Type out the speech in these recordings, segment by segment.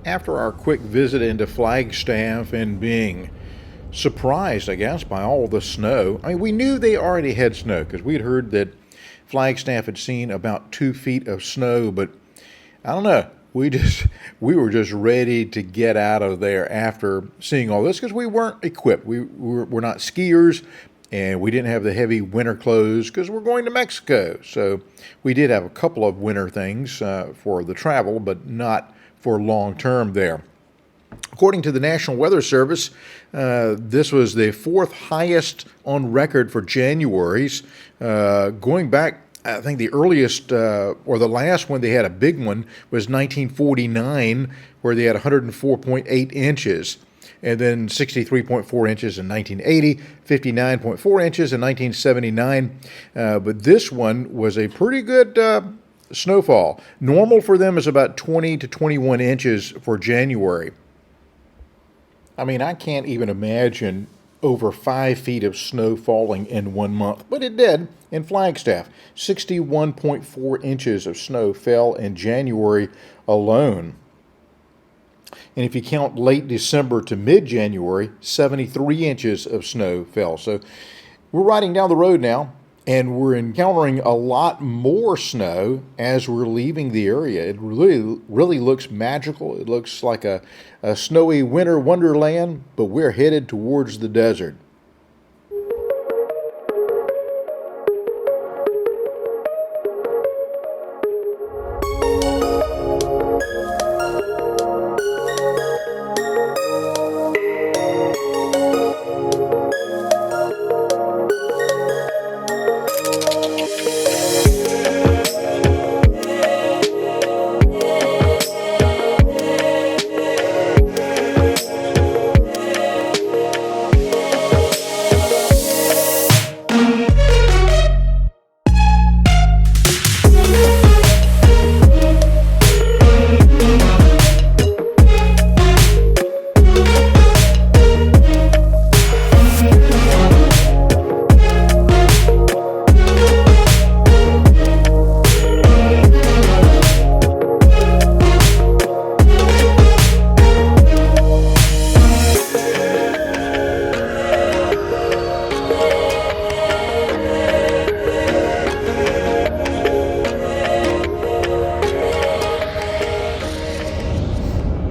After our quick visit into Flagstaff and being surprised, I guess, by all the snow. I mean, we knew they already had snow because we'd heard that Flagstaff had seen about 2 feet of snow, but I don't know. We were just ready to get out of there after seeing all this because we weren't equipped. We're not skiers, and we didn't have the heavy winter clothes because we're going to Mexico. So we did have a couple of winter things for the travel, but not for long term there. According to the National Weather Service, this was the 4th highest on record for January's. Going back, I think the earliest or the last one they had a big one was 1949, where they had 104.8 inches. And then 63.4 inches in 1980, 59.4 inches in 1979. But this one was a pretty good snowfall. Normal for them is about 20 to 21 inches for January. I mean, I can't even imagine over 5 feet of snow falling in 1 month, but it did in Flagstaff. 61.4 inches of snow fell in January alone. And if you count late December to mid-January, 73 inches of snow fell. So we're riding down the road now, and we're encountering a lot more snow as we're leaving the area. It really looks magical. It looks like a snowy winter wonderland, but we're headed towards the desert.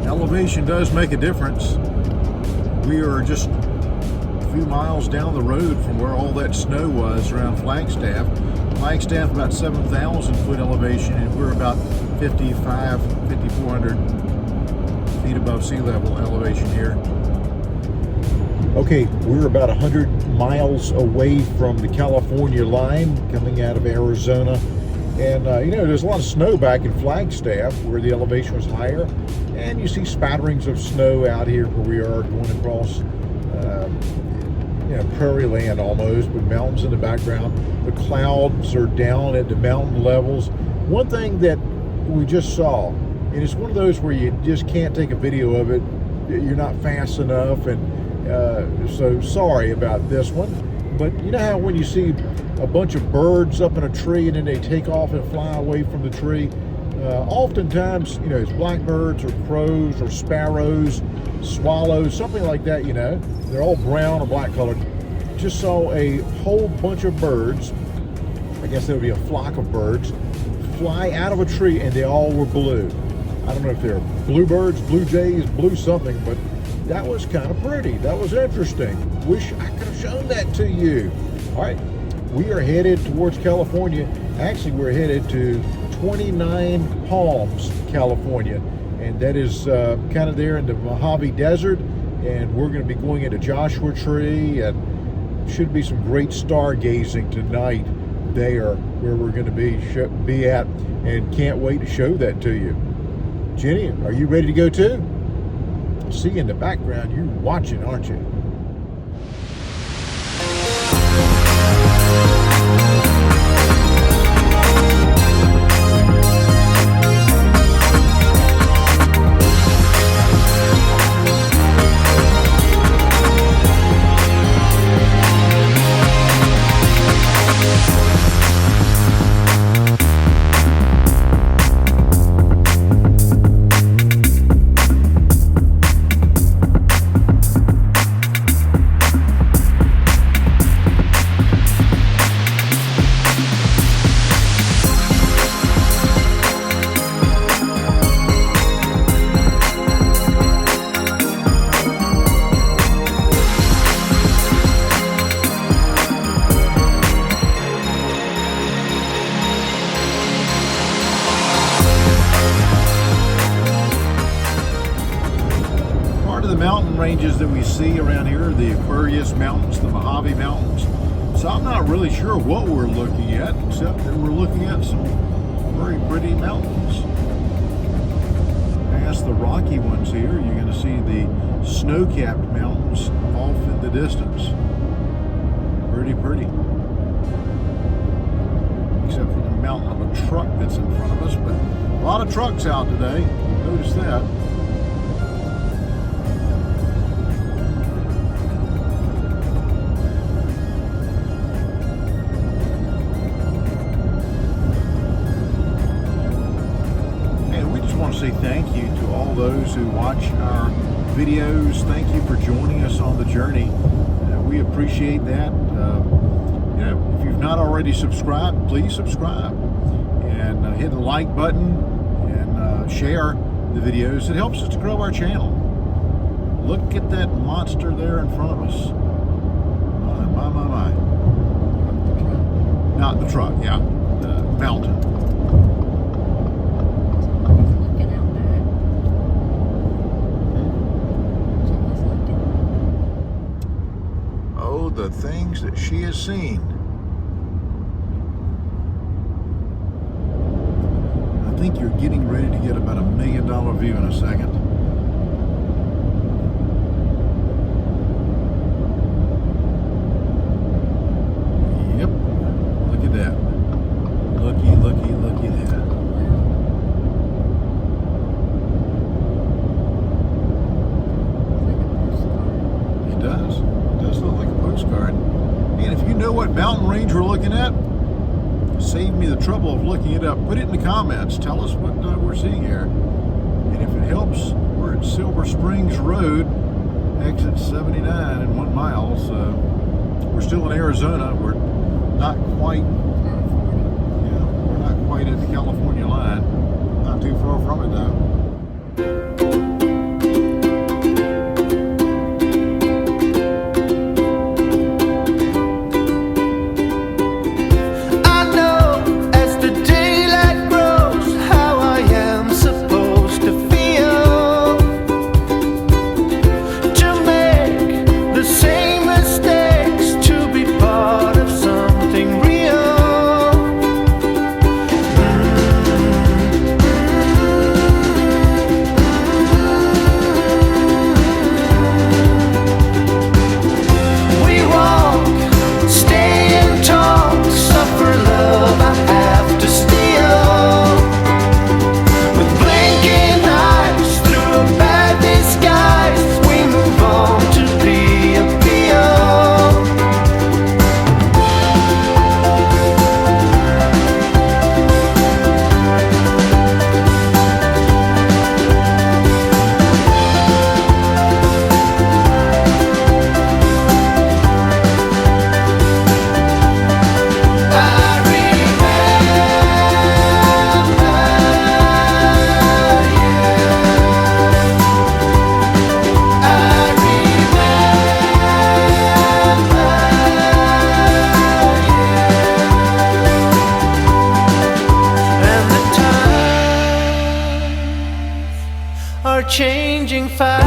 Elevation does make a difference. We are just a few miles down the road from where all that snow was around Flagstaff. Flagstaff about 7,000 foot elevation, and we're about 5,400 feet above sea level elevation here. Okay, we're about 100 miles away from the California line coming out of Arizona. And, there's a lot of snow back in Flagstaff where the elevation was higher. And you see spatterings of snow out here where we are going across, prairie land almost, with mountains in the background. The clouds are down at the mountain levels. One thing that we just saw, and it's one of those where you just can't take a video of it. You're not fast enough, and so sorry about this one. But you know how when you see a bunch of birds up in a tree and then they take off and fly away from the tree? Oftentimes, it's blackbirds or crows or sparrows, swallows, something like that, They're all brown or black colored. Just saw a whole bunch of birds, I guess that would be a flock of birds, fly out of a tree, and they all were blue. I don't know if they're bluebirds, blue jays, blue something, but that was kind of pretty. That was interesting. Wish I could have shown that to you. All right, we are headed towards California. Actually, we're headed to 29 Palms, California, and that is kind of there in the Mojave Desert, and we're going to be going into Joshua Tree, and should be some great stargazing tonight there where we're going to be at, and can't wait to show that to you. Jenny, are you ready to go too? See in the background, you're watching, aren't you? mountain ranges that we see around here, the Aquarius Mountains, the Mojave Mountains. So I'm not really sure what we're looking at, except that we're looking at some very pretty mountains. Past the rocky ones here, you're going to see the snow-capped mountains off in the distance. Pretty pretty. Except for the mountain of a truck that's in front of us, but a lot of trucks out today. Notice that. And we just want to say thank you to all those who watch our videos. Thank you for joining us on the journey. We appreciate that. If you've not already subscribed, please subscribe and hit the like button and share the videos. It helps us to grow our channel. Look at that monster there in front of us. My. Not the truck, yeah, the mountain. Oh, the things that she has seen. I think you're getting ready to get about $1 million view in a second. Yep. Look at that. Looky there. It does. It does look like a postcard. And if you know what mountain range we're looking at, save me the trouble of looking it up. Put it in the comments. Tell us what we're seeing here. And if it helps, we're at Silver Springs Road, exit 79 in 1 mile. So we're still in Arizona. We're not quite, we're not quite at the California line. Not too far from it though. Changing fast.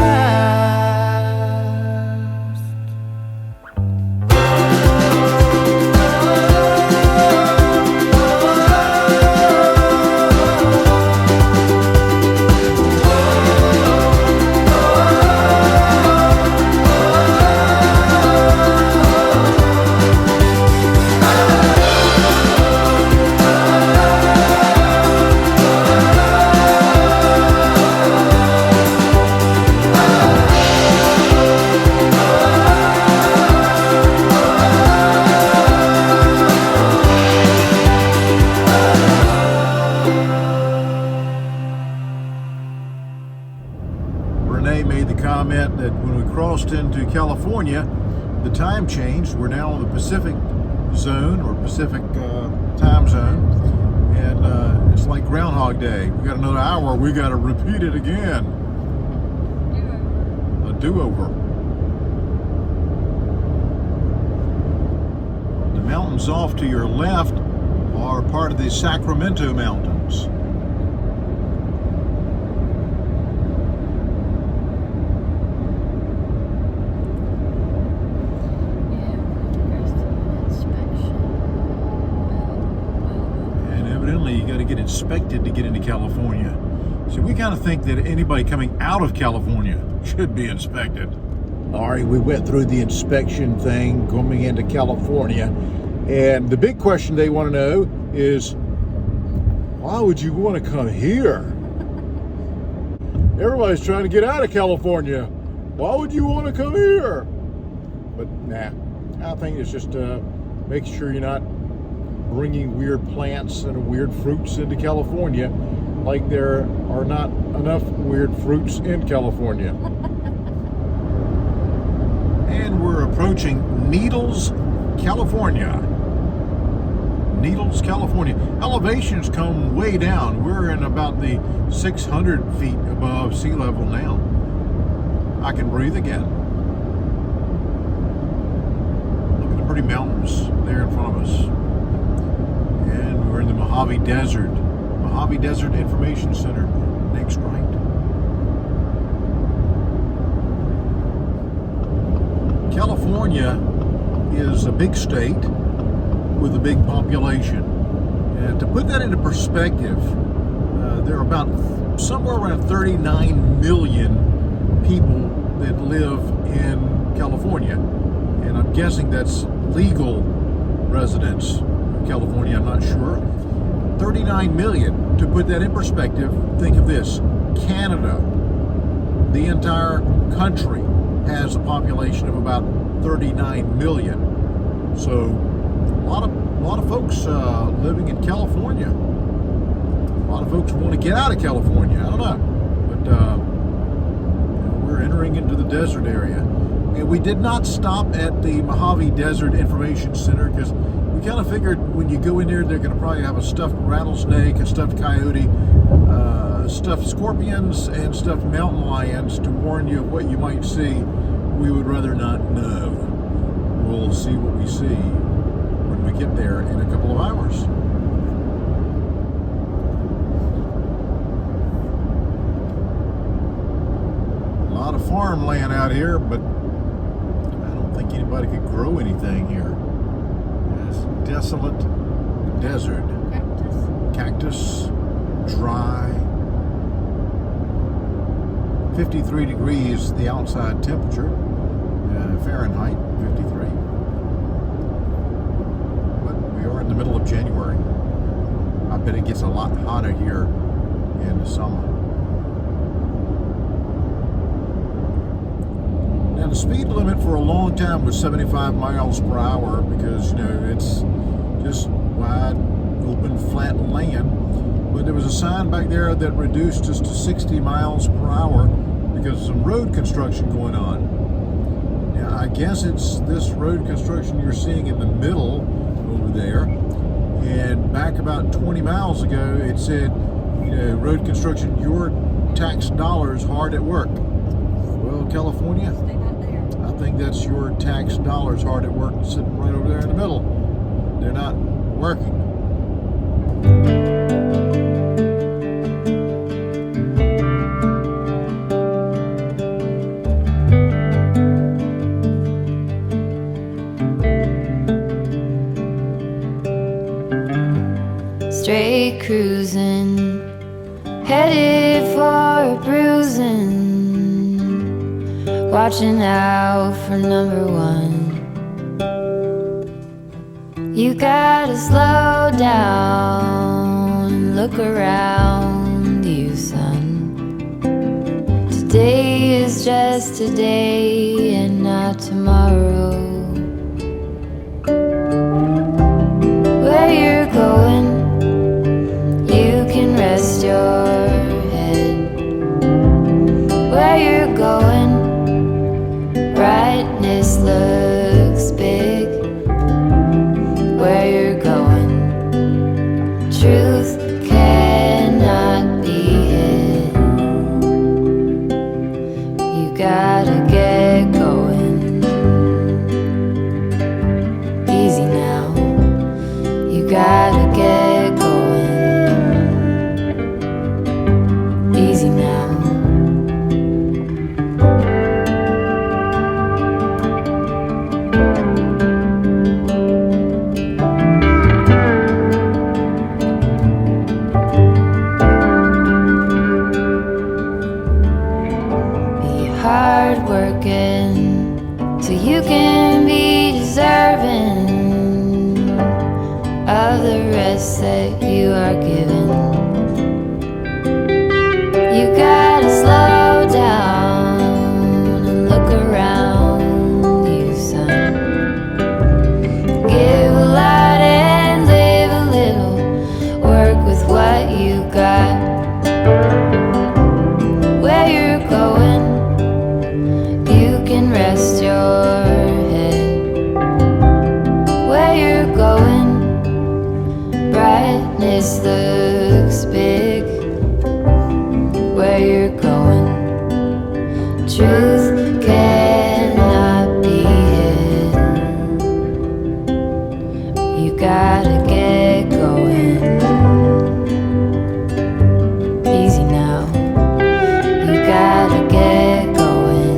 Made the comment that when we crossed into California, the time changed. We're now in the Pacific zone or Pacific time zone, and it's like Groundhog Day. We got another hour. We got to repeat it again. A do-over. The mountains off to your left are part of the Sacramento Mountains. inspected to get into California. So we kind of think that anybody coming out of California should be inspected. All right, we went through the inspection thing coming into California, and the big question they want to know is, why would you want to come here? Everybody's trying to get out of California. Why would you want to come here? But nah, I think it's just making sure you're not bringing weird plants and weird fruits into California, like there are not enough weird fruits in California. And we're approaching Needles, California. Needles, California. Elevations come way down. We're in about the 600 feet above sea level now. I can breathe again. Look at the pretty mountains there in front of us. And we're in the Mojave Desert. Mojave Desert Information Center. Next right. California is a big state with a big population. And to put that into perspective, there are about somewhere around 39 million people that live in California. And I'm guessing that's legal residents of California, I'm not sure. 39 million. To put that in perspective, think of this. Canada, the entire country, has a population of about 39 million. So a lot of folks living in California. A lot of folks want to get out of California. I don't know, but we're entering into the desert area, and we did not stop at the Mojave Desert Information Center because we kind of figured when you go in there, they're going to probably have a stuffed rattlesnake, a stuffed coyote, stuffed scorpions, and stuffed mountain lions to warn you of what you might see. We would rather not know. We'll see what we see when we get there in a couple of hours. A lot of farmland out here, but I don't think anybody could grow anything here. It's desolate desert. Cactus, dry. 53 degrees the outside temperature, Fahrenheit 53. But we are in the middle of January. I bet it gets a lot hotter here in the summer. Now the speed limit for a long time was 75 miles per hour because, you know, it's just wide, open, flat land. But there was a sign back there that reduced us to 60 miles per hour because of some road construction going on. Now, I guess it's this road construction you're seeing in the middle over there. And back about 20 miles ago, it said, you know, road construction, your tax dollars hard at work. Well, California, I think that's your tax dollars hard at work sitting right over there in the middle. They're not working. Straight cruising, headed for a bruising, watching out for number one. You gotta slow down and look around you, son. Today is just today and not tomorrow. Where you're going, you can rest your head. Where you're going, brightness looks big. Where you're going, truth cannot be hid. You gotta get going. Easy now, you gotta get going. Easy now. hard working so you can be deserving of the rest that you are given. You gotta slow down and look around you, son. Give a lot and live a little. Work with what you got. Where you're going, you can rest your head. Where you're going, brightness looks big. Where you're going, truth cannot be hidden. You gotta get going. Easy now. You gotta get going.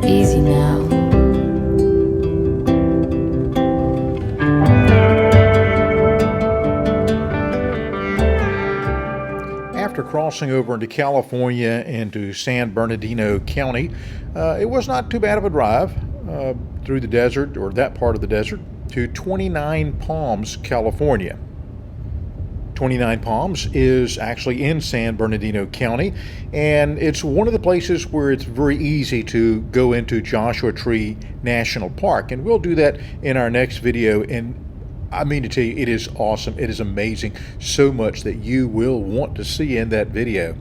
Easy now. After crossing over into California into San Bernardino County, it was not too bad of a drive through the desert, or that part of the desert, to 29 Palms, California. 29 Palms is actually in San Bernardino County, and it's one of the places where it's very easy to go into Joshua Tree National Park, and we'll do that in our next video. And I mean to tell you, it is awesome. It is amazing. So much that you will want to see in that video.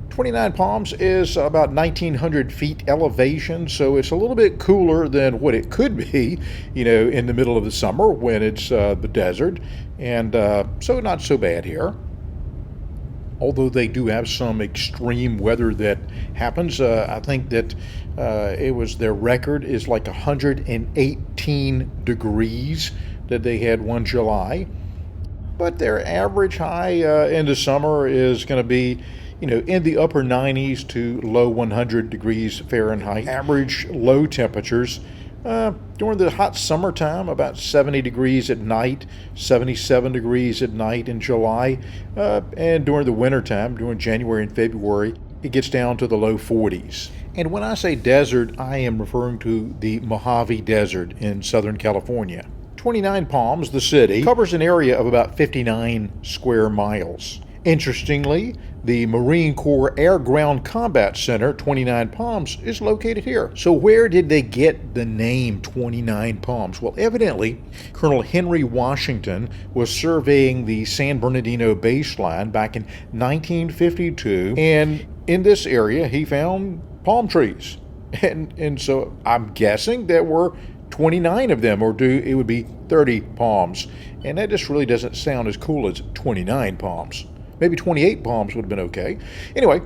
29 Palms is about 1,900 feet elevation, so it's a little bit cooler than what it could be, you know, in the middle of the summer when it's the desert, and so not so bad here. Although they do have some extreme weather that happens. I think that it was, their record is like 118 degrees that they had one July. But their average high in the summer is going to be, you know, in the upper 90s to low 100 degrees Fahrenheit. Average low temperatures during the hot summertime, about 70 degrees at night, 77 degrees at night in July, and during the wintertime, during January and February, it gets down to the low 40s. And when I say desert, I am referring to the Mojave Desert in Southern California. 29 Palms, the city, covers an area of about 59 square miles. Interestingly, the Marine Corps Air Ground Combat Center, 29 Palms, is located here. So where did they get the name 29 Palms? Well, evidently, Colonel Henry Washington was surveying the San Bernardino baseline back in 1952, and in this area he found palm trees. And so I'm guessing there were 29 of them, or it would be 30 palms. And that just really doesn't sound as cool as 29 palms. Maybe 28 palms would have been okay. Anyway,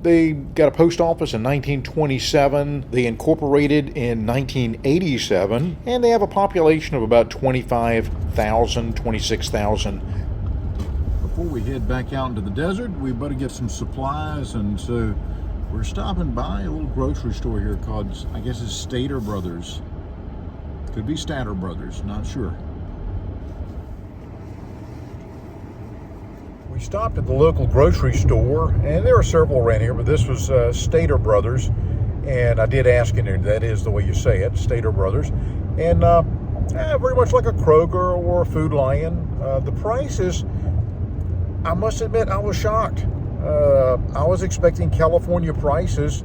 they got a post office in 1927. They incorporated in 1987, and they have a population of about 25,000, 26,000. Before we head back out into the desert, we better get some supplies, and so we're stopping by a little grocery store here called, I guess it's Stater Brothers. Could be Stater Brothers, not sure. We stopped at the local grocery store, and there are several around here, but this was Stater Brothers, and I did ask in there, that is the way you say it, Stater Brothers, and very much like a Kroger or a Food Lion. The prices, I must admit, I was shocked. I was expecting California prices,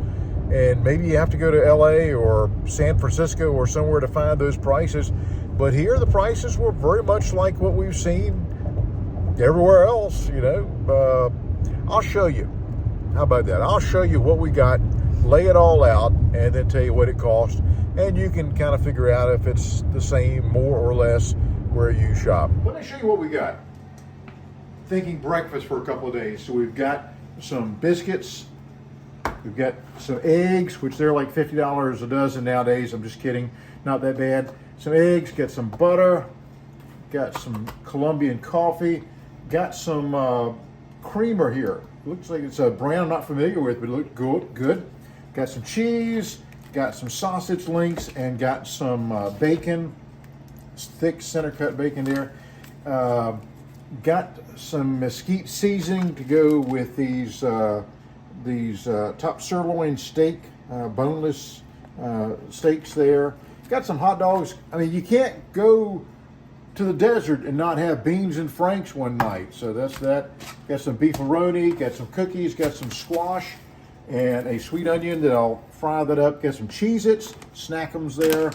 and maybe you have to go to LA or San Francisco or somewhere to find those prices, but here the prices were very much like what we've seen everywhere else, you know. I'll show you. How about that? I'll show you what we got, lay it all out, and then tell you what it cost, and you can kind of figure out if it's the same, more or less, where you shop. Let me show you what we got. Thinking breakfast for a couple of days. So we've got some biscuits, we've got some eggs, which they're like $50 a dozen nowadays. I'm just kidding, not that bad. Some eggs, got some butter, got some Colombian coffee, got some creamer here. Looks like it's a brand I'm not familiar with, but it looked good. Got some cheese, got some sausage links, and got some bacon, thick center cut bacon there. Got some mesquite seasoning to go with these top sirloin steak, boneless steaks there. Got some hot dogs. I mean, you can't go to the desert and not have beans and franks one night. So that's that. Got some beefaroni, got some cookies, got some squash, and a sweet onion that I'll fry that up. Got some Cheez-Its, snackums there.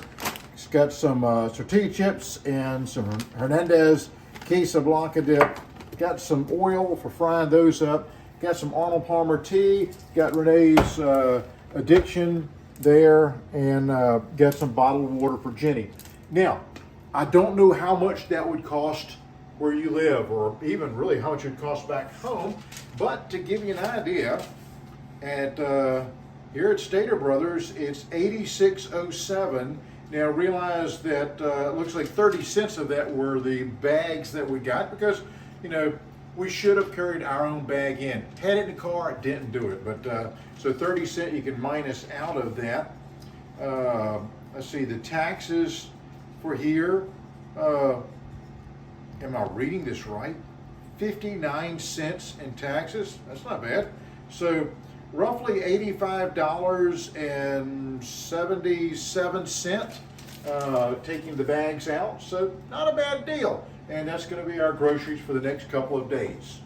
It's got some tortilla chips and some Hernandez Casablanca dip. Got some oil for frying those up. Got some Arnold Palmer tea. Got Renee's Addiction there, and got some bottled water for Jenny. Now, I don't know how much that would cost where you live, or even really how much it would cost back home, but to give you an idea, at here at Stater Brothers, it's $86.07. Now realize that it looks like 30 cents of that were the bags that we got, because, you know, we should have carried our own bag in. Had it in the car, didn't do it, but so 30 cents you can minus out of that. Let's see, the taxes for here, am I reading this right? 59 cents in taxes. That's not bad. So roughly $85.77 taking the bags out. So not a bad deal. And that's going to be our groceries for the next couple of days.